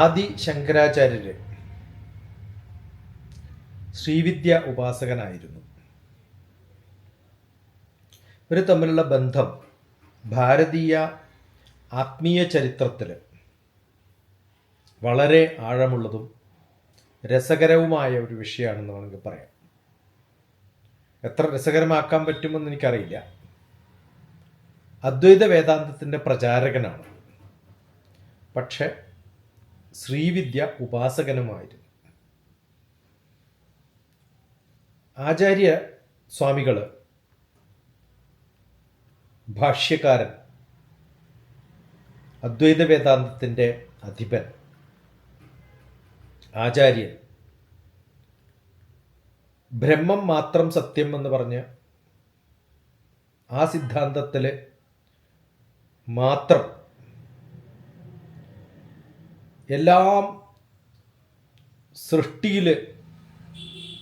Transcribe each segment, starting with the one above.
ആദി ശങ്കരാചാര്യര് ശ്രീവിദ്യ ഉപാസകനായിരുന്നു. ഇവർ തമ്മിലുള്ള ബന്ധം ഭാരതീയ ആത്മീയ ചരിത്രത്തിൽ വളരെ ആഴമുള്ളതും രസകരവുമായ ഒരു വിഷയമാണെന്ന് വേണമെങ്കിൽ പറയാം. എത്ര രസകരമാക്കാൻ പറ്റുമെന്ന് എനിക്കറിയില്ല. അദ്വൈത വേദാന്തത്തിൻ്റെ പ്രചാരകനാണ്, പക്ഷെ ശ്രീവിദ്യ ഉപാസകനുമായിരുന്നു. ആചാര്യ സ്വാമികൾ, ഭാഷ്യകാരൻ, അദ്വൈത വേദാന്തത്തിൻ്റെ അധിപൻ, ആചാര്യൻ, ബ്രഹ്മം മാത്രം സത്യം എന്ന് പറഞ്ഞ് ആ സിദ്ധാന്തത്തിൽ മാത്രം എല്ലാം സൃഷ്ടിയിൽ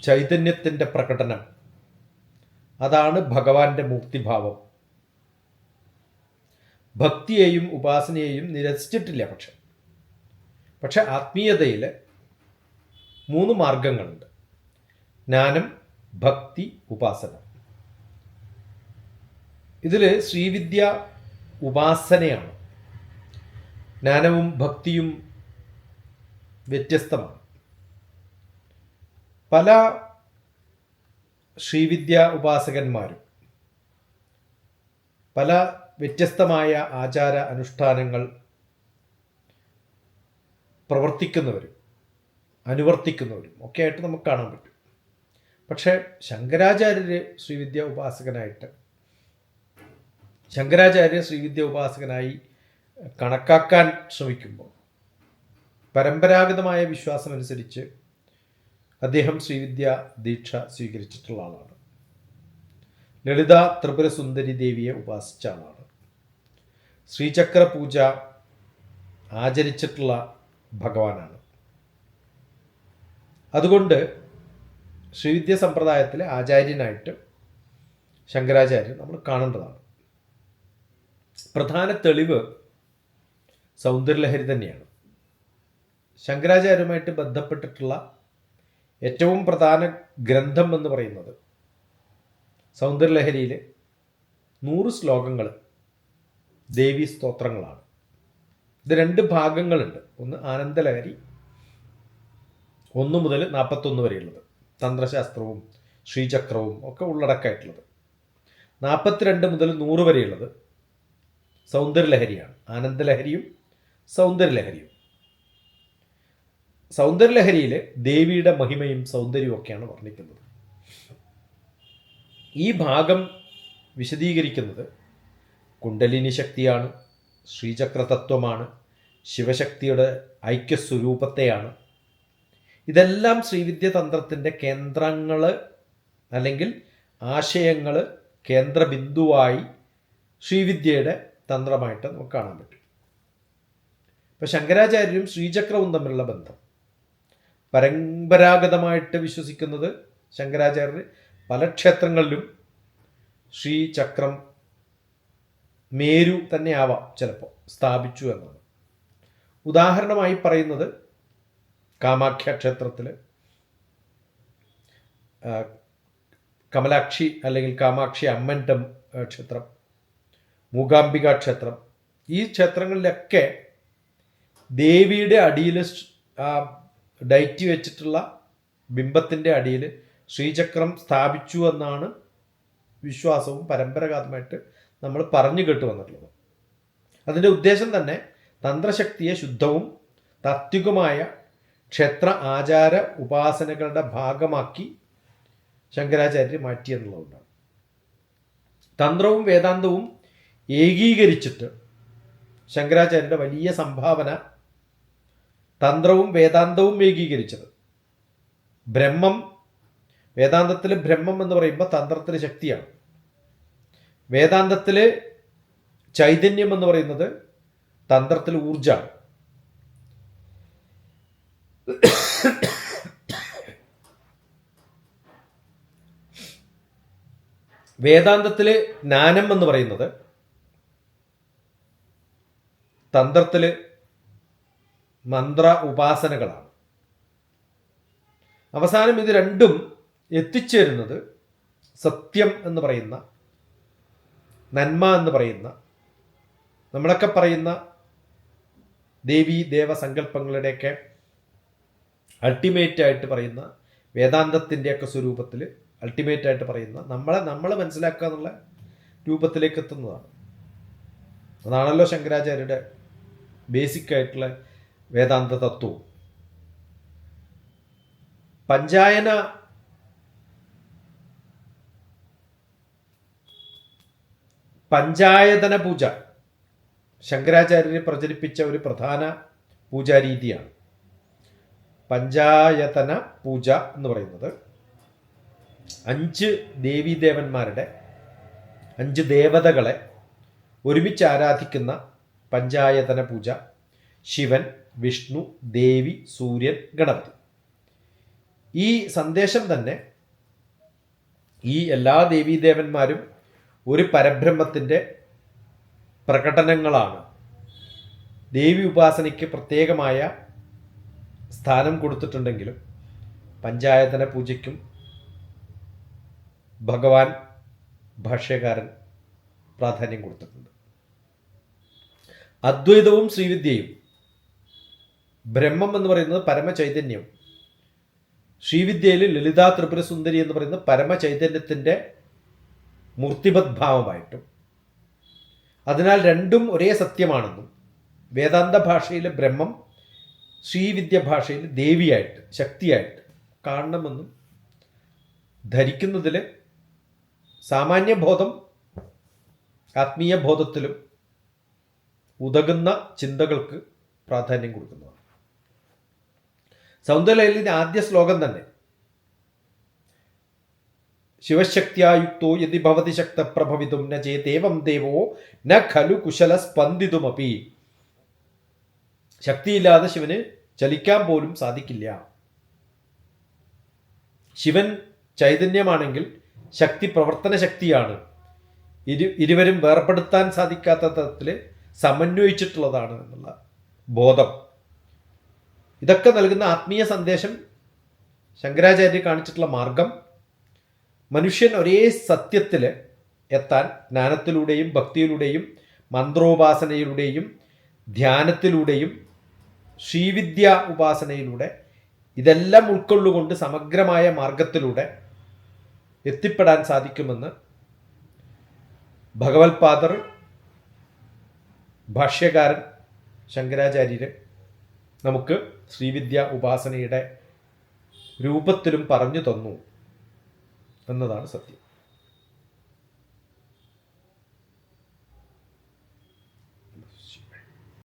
ചൈതന്യത്തിൻ്റെ പ്രകടനം, അതാണ് ഭഗവാന്റെ മുക്തിഭാവം. ഭക്തിയെയും ഉപാസനയെയും നിരസിച്ചിട്ടില്ല. പക്ഷെ ആത്മീയതയിൽ 3 മാർഗങ്ങളുണ്ട്: ജ്ഞാനം, ഭക്തി, ഉപാസന. ഇതിൽ ശ്രീവിദ്യ ഉപാസനയാണ്. ജ്ഞാനവും ഭക്തിയും വ്യത്യസ്തമാണ്. പല ശ്രീവിദ്യ ഉപാസകന്മാരും പല വ്യത്യസ്തമായ ആചാര അനുഷ്ഠാനങ്ങൾ പ്രവർത്തിക്കുന്നവരും അനുവർത്തിക്കുന്നവരും ഒക്കെ ആയിട്ട് നമുക്ക് കാണാൻ പറ്റും. പക്ഷേ ശങ്കരാചാര്യർ ശ്രീവിദ്യ ഉപാസകനായി കണക്കാക്കാൻ ശ്രമിക്കുമ്പോൾ പരമ്പരാഗതമായ വിശ്വാസമനുസരിച്ച് അദ്ദേഹം ശ്രീവിദ്യ ദീക്ഷ സ്വീകരിച്ചിട്ടുള്ള ആളാണ്. ലളിത ത്രിപുര സുന്ദരി ദേവിയെ ഉപാസിച്ച ആളാണ്. ശ്രീചക്ര പൂജ ആചരിച്ചിട്ടുള്ള ഭഗവാനാണ്. അതുകൊണ്ട് ശ്രീവിദ്യ സമ്പ്രദായത്തിലെ ആചാര്യനായിട്ട് ശങ്കരാചാര്യൻ നമ്മൾ കാണേണ്ടതാണ്. പ്രധാന തെളിവ് സൗന്ദര്യലഹരി തന്നെയാണ്. ശങ്കരാചാര്യരുമായിട്ട് ബന്ധപ്പെട്ടിട്ടുള്ള ഏറ്റവും പ്രധാന ഗ്രന്ഥം എന്ന് പറയുന്നത് സൗന്ദര്യലഹരിയിൽ 100 ശ്ലോകങ്ങൾ ദേവീ സ്തോത്രങ്ങളാണ്. ഇത് 2 ഭാഗങ്ങളുണ്ട്. ഒന്ന് ആനന്ദലഹരി, 1 മുതൽ 41 വരെയുള്ളത്, തന്ത്രശാസ്ത്രവും ശ്രീചക്രവും ഒക്കെ ഉള്ളടക്കമായിട്ടുള്ളത്. 42 മുതൽ 100 വരെയുള്ളത് സൗന്ദര്യലഹരിയാണ്. ആനന്ദലഹരിയും സൗന്ദര്യലഹരിയും. സൗന്ദര്യലഹരിയിൽ ദേവിയുടെ മഹിമയും സൗന്ദര്യവും ഒക്കെയാണ് വർണ്ണിക്കുന്നത്. ഈ ഭാഗം വിശദീകരിക്കുന്നത് കുണ്ടലിനി ശക്തിയാണ്, ശ്രീചക്ര തത്വമാണ്, ശിവശക്തിയുടെ ഐക്യസ്വരൂപത്തെയാണ്. ഇതെല്ലാം ശ്രീവിദ്യ തന്ത്രത്തിൻ്റെ കേന്ദ്രങ്ങൾ അല്ലെങ്കിൽ ആശയങ്ങൾ കേന്ദ്രബിന്ദുവായി ശ്രീവിദ്യയുടെ തന്ത്രമായിട്ട് നമുക്ക് കാണാൻ പറ്റും. ഇപ്പോൾ ശങ്കരാചാര്യരും ശ്രീചക്രവും തമ്മിലുള്ള ബന്ധം പരമ്പരാഗതമായിട്ട് വിശ്വസിക്കുന്നത് ശങ്കരാചാര്യർ പല ക്ഷേത്രങ്ങളിലും ശ്രീചക്രം മേരു തന്നെ ആവാം ചിലപ്പോൾ സ്ഥാപിച്ചു എന്നാണ്. ഉദാഹരണമായി പറയുന്നത് കാമാഖ്യ ക്ഷേത്രത്തിൽ കമലാക്ഷി അല്ലെങ്കിൽ കാമാക്ഷി അമ്മൻ ക്ഷേത്രം, മൂകാംബിക ക്ഷേത്രം, ഈ ക്ഷേത്രങ്ങളിലൊക്കെ ദേവിയുടെ അടിയിൽ ഡയറ്റി വെച്ചിട്ടുള്ള ബിംബത്തിൻ്റെ അടിയിൽ ശ്രീചക്രം സ്ഥാപിച്ചു എന്നാണ് വിശ്വാസവും പരമ്പരാഗതമായിട്ട് നമ്മൾ പറഞ്ഞു കേട്ട് വന്നിട്ടുള്ളത്. അതിൻ്റെ ഉദ്ദേശം തന്നെ തന്ത്രശക്തിയെ ശുദ്ധവും താത്വികമായ ക്ഷേത്ര ആചാര ഉപാസനകളുടെ ഭാഗമാക്കി ശങ്കരാചാര്യർ മാറ്റി എന്നുള്ളതുകൊണ്ടാണ്. തന്ത്രവും വേദാന്തവും ഏകീകരിച്ചിട്ട് ശങ്കരാചാര്യരുടെ വലിയ സംഭാവന തന്ത്രവും വേദാന്തവും ഏകീകരിച്ചത്. വേദാന്തത്തിൽ ബ്രഹ്മം എന്ന് പറയുമ്പോൾ തന്ത്രത്തിൽ ശക്തിയാണ്. വേദാന്തത്തിൽ ചൈതന്യം എന്ന് പറയുന്നത് തന്ത്രത്തിൽ ഊർജമാണ്. വേദാന്തത്തിൽ ജ്ഞാനം എന്ന് പറയുന്നത്, തന്ത്രത്തിൽ മന്ത്ര ഉപാസനകളാണ്. അവസാനം ഇത് രണ്ടും എത്തിച്ചേരുന്നത് സത്യം എന്ന് പറയുന്ന, നന്മ എന്ന് പറയുന്ന, നമ്മളൊക്കെ പറയുന്ന ദേവീ ദേവ സങ്കല്പങ്ങളുടെയൊക്കെ അൾട്ടിമേറ്റായിട്ട് പറയുന്ന വേദാന്തത്തിൻ്റെയൊക്കെ സ്വരൂപത്തിൽ അൾട്ടിമേറ്റായിട്ട് പറയുന്ന നമ്മളെ മനസ്സിലാക്കുക എന്നുള്ള രൂപത്തിലേക്ക് എത്തുന്നതാണ്. അതാണല്ലോ ശങ്കരാചാര്യരുടെ ബേസിക് ആയിട്ടുള്ള വേദാന്ത തത്വവും. പഞ്ചായതന പൂജ ശങ്കരാചാര്യരെ പ്രചരിപ്പിച്ച ഒരു പ്രധാന പൂജാരീതിയാണ്. പഞ്ചായതന പൂജ എന്ന് പറയുന്നത് 5 ദേവീദേവന്മാരുടെ 5 ദേവതകളെ ഒരുമിച്ച് ആരാധിക്കുന്ന പഞ്ചായതന പൂജ. ശിവൻ, വിഷ്ണു, ദേവി, സൂര്യൻ, ഗണപതി. ഈ സന്ദേശം തന്നെ ഈ എല്ലാ ദേവീദേവന്മാരും ഒരു പരബ്രഹ്മത്തിൻ്റെ പ്രകടനങ്ങളാണ്. ദേവി ഉപാസനയ്ക്ക് പ്രത്യേകമായ സ്ഥാനം കൊടുത്തിട്ടുണ്ടെങ്കിലും പഞ്ചായതന പൂജയ്ക്കും ഭഗവാൻ ഭാഷ്യകാരൻ പ്രാധാന്യം കൊടുത്തിട്ടുണ്ട്. അദ്വൈതവും ശ്രീവിദ്യയും, ബ്രഹ്മം എന്ന് പറയുന്നത് പരമചൈതന്യം, ശ്രീവിദ്യയിൽ ലളിതാ ത്രിപുര സുന്ദരി എന്ന് പറയുന്നത് പരമചൈതന്യത്തിൻ്റെ മൂർത്തിപദ്ഭാവമായിട്ടും, അതിനാൽ രണ്ടും ഒരേ സത്യമാണെന്നും, വേദാന്ത ഭാഷയിലെ ബ്രഹ്മം ശ്രീവിദ്യ ഭാഷയിൽ ദേവിയായിട്ട് ശക്തിയായിട്ട് കാണണമെന്നും ധരിക്കുന്നതിൽ സാമാന്യബോധം ആത്മീയ ബോധത്തിലും ഉതകുന്ന ചിന്തകൾക്ക് പ്രാധാന്യം കൊടുക്കുന്നതാണ്. സൗന്ദര്യലഹരിയുടെ ആദ്യ ശ്ലോകം തന്നെ ശിവശക്തിയായുക്തോ യതി ഭവതി ശക്ത പ്രഭവിതും ന ചേതേവം ദേവോ ന ഖലു കുശല സ്പന്ദിതുമപി. ശക്തിയില്ലാതെ ശിവന് ചലിക്കാൻ പോലും സാധിക്കില്ല. ശിവൻ ചൈതന്യമാണെങ്കിൽ ശക്തി പ്രവർത്തന ശക്തിയാണ്. ഇരുവരും വേർപെടുത്താൻ സാധിക്കാത്ത തരത്തിൽ സമന്വയിച്ചിട്ടുള്ളതാണ് എന്നുള്ള ബോധം, ഇതൊക്കെ നൽകുന്ന ആത്മീയ സന്ദേശം ശങ്കരാചാര്യ കാണിച്ചിട്ടുള്ള മാർഗം മനുഷ്യൻ ഒരേ സത്യത്തിൽ എത്താൻ ജ്ഞാനത്തിലൂടെയും ഭക്തിയിലൂടെയും മന്ത്രോപാസനയിലൂടെയും ധ്യാനത്തിലൂടെയും ശ്രീവിദ്യ ഉപാസനയിലൂടെ ഇതെല്ലാം ഉൾക്കൊള്ളുകൊണ്ട് സമഗ്രമായ മാർഗത്തിലൂടെ എത്തിപ്പെടാൻ സാധിക്കുമെന്ന് ഭഗവത്പാദർ, ഭാഷ്യകാരൻ ശങ്കരാചാര്യർ നമുക്ക് ശ്രീവിദ്യ ഉപാസനയുടെ രൂപത്തിലും പറഞ്ഞു തന്നു എന്നതാണ് സത്യം.